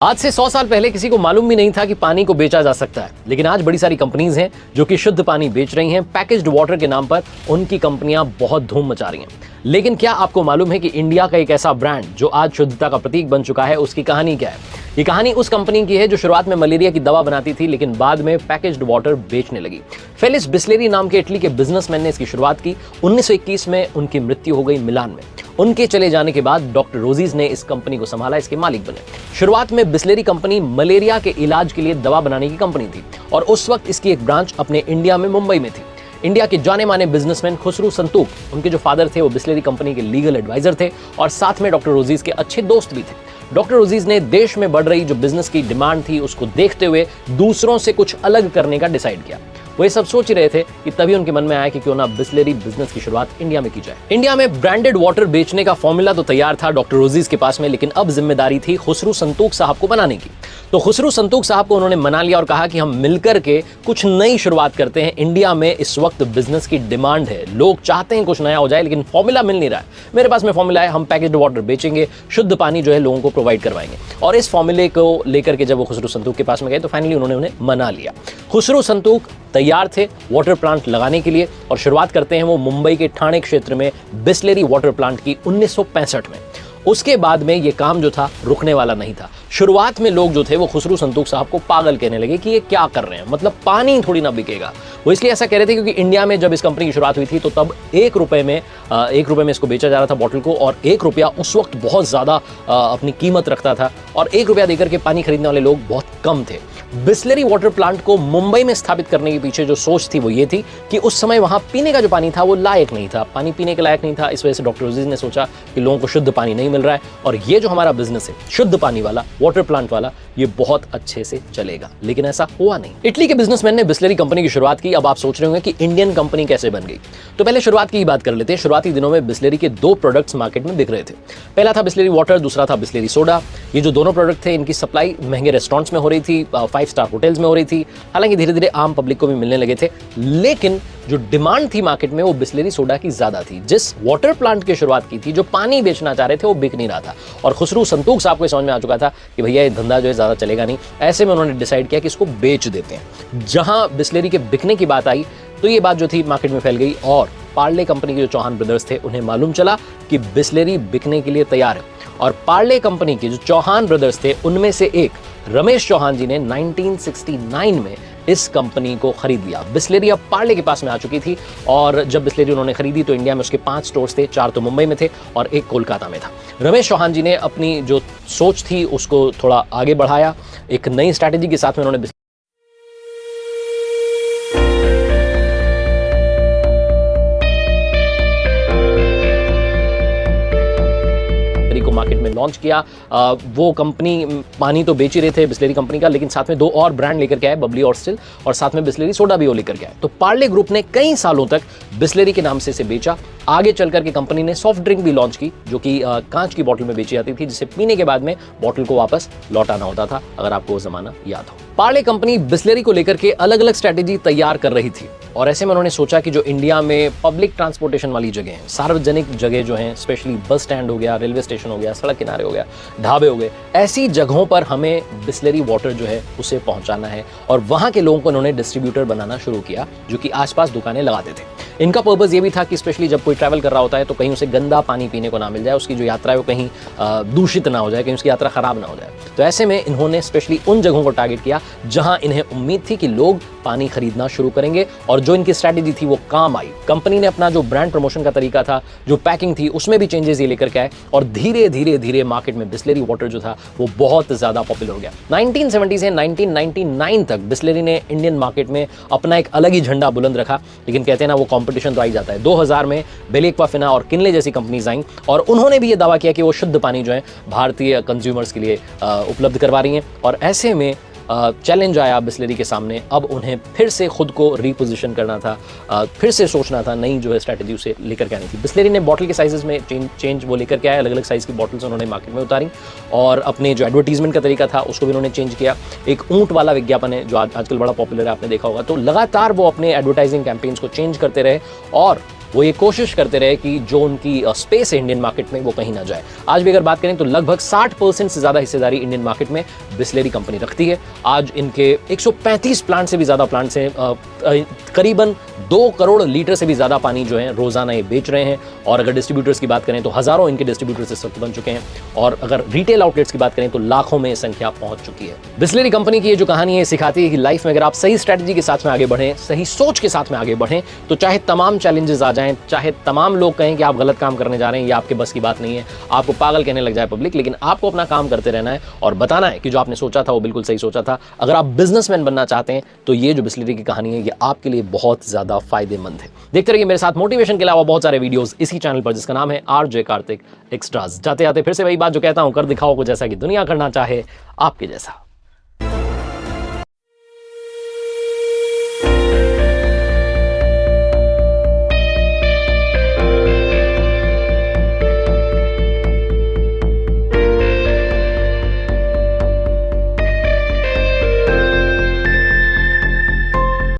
आज से 100 साल पहले किसी को मालूम भी नहीं था कि पानी को बेचा जा सकता है, लेकिन आज बड़ी सारी कंपनीज हैं जो कि शुद्ध पानी बेच रही हैं। पैकेज्ड वाटर के नाम पर उनकी कंपनियां बहुत धूम मचा रही हैं। लेकिन क्या आपको मालूम है कि इंडिया का एक ऐसा ब्रांड जो आज शुद्धता का प्रतीक बन चुका है, उसकी कहानी क्या है? ये कहानी उस कंपनी की है जो शुरुआत में मलेरिया की दवा बनाती थी, लेकिन बाद में पैकेज्ड वाटर बेचने लगी। फेलिस बिस्लेरी नाम के इटली के बिजनेसमैन ने इसकी शुरुआत की। 1921 में उनकी मृत्यु हो गई मिलान में। उनके चले जाने के बाद डॉक्टर रोजीज ने इस कंपनी को संभाला, इसके मालिक बने। शुरुआत में बिस्लेरी कंपनी मलेरिया के इलाज के लिए दवा बनाने की कंपनी थी और उस वक्त इसकी एक ब्रांच अपने इंडिया में मुंबई में थी। इंडिया के जाने माने बिजनेसमैन खुसरू संतूक, उनके जो फादर थे वो बिस्लेरी कंपनी के लीगल एडवाइजर थे और साथ में डॉक्टर रोजीज के अच्छे दोस्त भी थे। डॉक्टर रोजीज ने देश में बढ़ रही जो बिजनेस की डिमांड थी उसको देखते हुए दूसरों से कुछ अलग करने का डिसाइड किया। वो ये सब सोच ही रहे थे कि तभी उनके मन में आया कि क्यों ना बिस्लेरी बिजनेस की शुरुआत इंडिया में की जाए। इंडिया में ब्रांडेड वाटर बेचने का फॉर्मूला तो तैयार था डॉक्टर रोजीज के पास में, लेकिन अब जिम्मेदारी थी खुसरू संतूक साहब को बनाने की। तो खुसरू संतूक साहब को उन्होंने मना लिया और कहा कि हम मिलकर के कुछ नई शुरुआत करते हैं। इंडिया में इस वक्त बिजनेस की डिमांड है, लोग चाहते हैं कुछ नया हो जाए, लेकिन फॉर्मूला मिल नहीं रहा है। मेरे पास में फॉर्मूला है, हम पैकेज्ड वाटर बेचेंगे, शुद्ध पानी जो है लोगों को प्रोवाइड करवाएंगे। और इस फॉर्मूले को लेकर के जब वो खुसरू संतूक के पास में गए तो फाइनली उन्होंने उन्हें मना लिया। खुसरू संतूक तैयार थे वाटर प्लांट लगाने के लिए और शुरुआत करते हैं वो मुंबई के ठाणे क्षेत्र में बिस्लेरी वाटर प्लांट की 1965 में। उसके बाद में ये काम जो था रुकने वाला नहीं था। शुरुआत में लोग जो थे वो खुसरू संतूक साहब को पागल कहने लगे कि ये क्या कर रहे हैं, मतलब पानी थोड़ी ना बिकेगा। वो इसलिए ऐसा कह रहे थे क्योंकि इंडिया में जब इस कंपनी की शुरुआत हुई थी तो तब एक रुपए में इसको बेचा जा रहा था बॉटल को, और ₹1 उस वक्त बहुत ज़्यादा अपनी कीमत रखता था और ₹1 देकर के पानी खरीदने वाले लोग बहुत कम थे। बिस्लेरी वाटर प्लांट को मुंबई में स्थापित करने के पीछे जो सोच थी वो ये थी कि उस समय वहां पीने का जो पानी था वो लायक नहीं था, पानी पीने के लायक नहीं था। इस वजह से डॉक्टर रोजीज ने सोचा कि लोगों को शुद्ध पानी नहीं मिल रहा है और ये जो हमारा बिजनेस है शुद्ध पानी वाला, वाटर प्लांट वाला, ये बहुत अच्छे से चलेगा। लेकिन ऐसा हुआ नहीं। इटली के बिजनेसमैन ने बिस्लेरी कंपनी की शुरुआत की। अब आप सोच रहे होंगे कि इंडियन कंपनी कैसे बन गई, तो पहले शुरुआत की बात कर लेते हैं। शुरुआती दिनों में बिस्लेरी के 2 प्रोडक्ट्स मार्केट में बिक रहे थे। पहला था बिस्लेरी वाटर, दूसरा था बिस्लेरी सोडा। ये जो दोनों प्रोडक्ट थे इनकी सप्लाई महंगे रेस्टोरेंट्स में हो रही थी, 5 स्टार होटल्स में हो रही थी। हालांकि धीरे धीरे आम पब्लिक को भी मिलने लगे थे, लेकिन जो डिमांड थी मार्केट में वो बिस्लेरी सोडा की ज्यादा थी। जिस वाटर प्लांट की शुरुआत की थी, जो पानी बेचना चाह रहे थे, वो बिक नहीं रहा था और खुसरू संतूक साहब को समझ में आ चुका था कि भैया ये धंधा जो है ज्यादा चलेगा नहीं। ऐसे में उन्होंने डिसाइड किया कि इसको बेच देते हैं। जहां बिस्लेरी के बिकने की बात आई तो ये बात जो थी मार्केट में फैल गई और पार्ले कंपनी के जो चौहान ब्रदर्स थे उन्हें मालूम चला कि बिस्लेरी बिकने के लिए तैयार है और पार्ले कंपनी के जो चौहान ब्रदर्स थे उनमें से एक रमेश चौहान जी ने 1969 में इस कंपनी को खरीद लिया। बिस्लेरी अब पार्ले के पास में आ चुकी थी और जब बिस्लेरी उन्होंने खरीदी तो इंडिया में उसके 5 स्टोर्स थे, 4 तो मुंबई में थे और 1 कोलकाता में था। रमेश चौहान जी ने अपनी जो सोच थी उसको थोड़ा आगे बढ़ाया। एक नई स्ट्रैटेजी के साथ में उन्होंने को मार्केट में लॉन्च किया। वो कंपनी पानी तो बेच ही रहे थे बिस्लेरी कंपनी का, लेकिन साथ में 2 और ब्रांड लेकर के आए, बबली और स्टिल, और साथ में बिस्लेरी सोडा भी वो लेकर के आए। तो पार्ले ग्रुप ने कई सालों तक बिस्लेरी के नाम से इसे बेचा। आगे चलकर के कंपनी ने सॉफ्ट ड्रिंक भी लॉन्च की जो कि कांच की बोतल में बेची जाती थी, जिसे पीने के बाद में बोतल को वापस लौटाना होता था, अगर आपको वो जमाना याद हो। पार्ले कंपनी बिस्लेरी को लेकर के अलग अलग स्ट्रैटेजी तैयार कर रही थी और ऐसे में उन्होंने सोचा कि जो इंडिया में पब्लिक ट्रांसपोर्टेशन वाली जगह हैं, सार्वजनिक जगह जो हैं, स्पेशली बस स्टैंड हो गया, रेलवे स्टेशन हो गया, सड़क किनारे हो गया, ढाबे हो गए, ऐसी जगहों पर हमें बिस्लेरी वाटर जो है उसे पहुंचाना है और वहां के लोगों को उन्होंने डिस्ट्रीब्यूटर बनाना शुरू किया जो कि आसपास दुकानें लगाते थे। इनका पर्पस ये भी था कि स्पेशली जब कोई ट्रैवल कर रहा होता है तो कहीं उसे गंदा पानी पीने को ना मिल जाए, उसकी जो यात्रा है वो कहीं दूषित ना हो जाए, कहीं उसकी यात्रा खराब ना हो जाए। तो ऐसे में इन्होंने स्पेशली उन जगहों को टारगेट किया जहां इन्हें उम्मीद थी कि लोग पानी खरीदना शुरू करेंगे और जो इनकी स्ट्रैटेजी थी वो काम आई। कंपनी ने अपना जो ब्रांड प्रमोशन का तरीका था, जो पैकिंग थी, उसमें भी चेंजेस ये लेकर के आए और धीरे धीरे धीरे मार्केट में बिस्लेरी वाटर जो था वो बहुत ज्यादा पॉपुलर हो गया। 1970 से 1999 तक बिस्लेरी ने इंडियन मार्केट में अपना एक अलग ही झंडा बुलंद रखा, लेकिन कहते हैं ना वो कंपटीशन तो आ ही जाता है। 2000 में बेलेक्वाफिना और किनले जैसी कंपनीज आई और उन्होंने भी ये दावा किया कि वो शुद्ध पानी जो है भारतीय कंज्यूमर्स के लिए उपलब्ध करवा रही हैं और ऐसे में चैलेंज आया बिस्लेरी के सामने। अब उन्हें फिर से खुद को रीपोजिशन करना था, फिर से सोचना था, नई जो है स्ट्रैटेजी उसे लेकर के आनी थी। बिस्लेरी ने बॉटल के साइजेस में चेंज वो लेकर के आया, अलग अलग साइज़ की बॉटल्स उन्होंने मार्केट में उतारी और अपने जो एडवर्टीजमेंट का तरीका था उसको भी उन्होंने चेंज किया। एक ऊंट वाला विज्ञापन है जो आजकल बड़ा पॉपुलर है, आपने देखा होगा। तो लगातार वो अपने एडवर्टाइजिंग कैंपेन्स को चेंज करते रहे और वो ये कोशिश करते रहे कि जो उनकी स्पेस है इंडियन मार्केट में वो कहीं ना जाए। आज भी अगर बात करें तो लगभग 60% से ज्यादा हिस्सेदारी इंडियन मार्केट में बिसलेरी कंपनी रखती है। आज इनके 135 प्लांट से भी ज्यादा प्लांट्स हैं, करीबन 2 करोड़ लीटर से भी ज्यादा पानी जो है रोजाना ये बेच रहे हैं। और अगर डिस्ट्रीब्यूटर्स की बात करें तो हजारों इनके डिस्ट्रीब्यूटर्स इस वक्त बन चुके हैं, और अगर रिटेल आउटलेट्स की बात करें तो लाखों में संख्या पहुंच चुकी है। बिसलेरी कंपनी की ये जो कहानी है सिखाती है कि लाइफ में अगर आप सही स्ट्रेटजी के साथ में आगे बढ़ें, सही सोच के साथ में आगे बढ़ें, तो चाहे तमाम चैलेंजेस आ जाएं, चाहे तमाम लोग कहें कि आप गलत काम करने जा रहे हैं, ये आपके बस की बात नहीं है, आपको पागल कहने लग जाए पब्लिक, लेकिन आपको अपना काम करते रहना है और बताना है कि जो आपने सोचा था वो बिल्कुल सही सोचा था। अगर आप बिजनेसमैन बनना चाहते हैं तो ये जो बिसलेरी की कहानी है ये आपके लिए बहुत ज्यादा फायदेमंद है। देखते रहिए मेरे साथ मोटिवेशन के अलावा बहुत सारे वीडियोस इसी चैनल पर, जिसका नाम है आरजे कार्तिक एक्स्ट्रास। जाते जाते फिर से वही बात जो कहता हूं, कर दिखाओ कुछ ऐसा कि दुनिया करना चाहे आपके जैसा।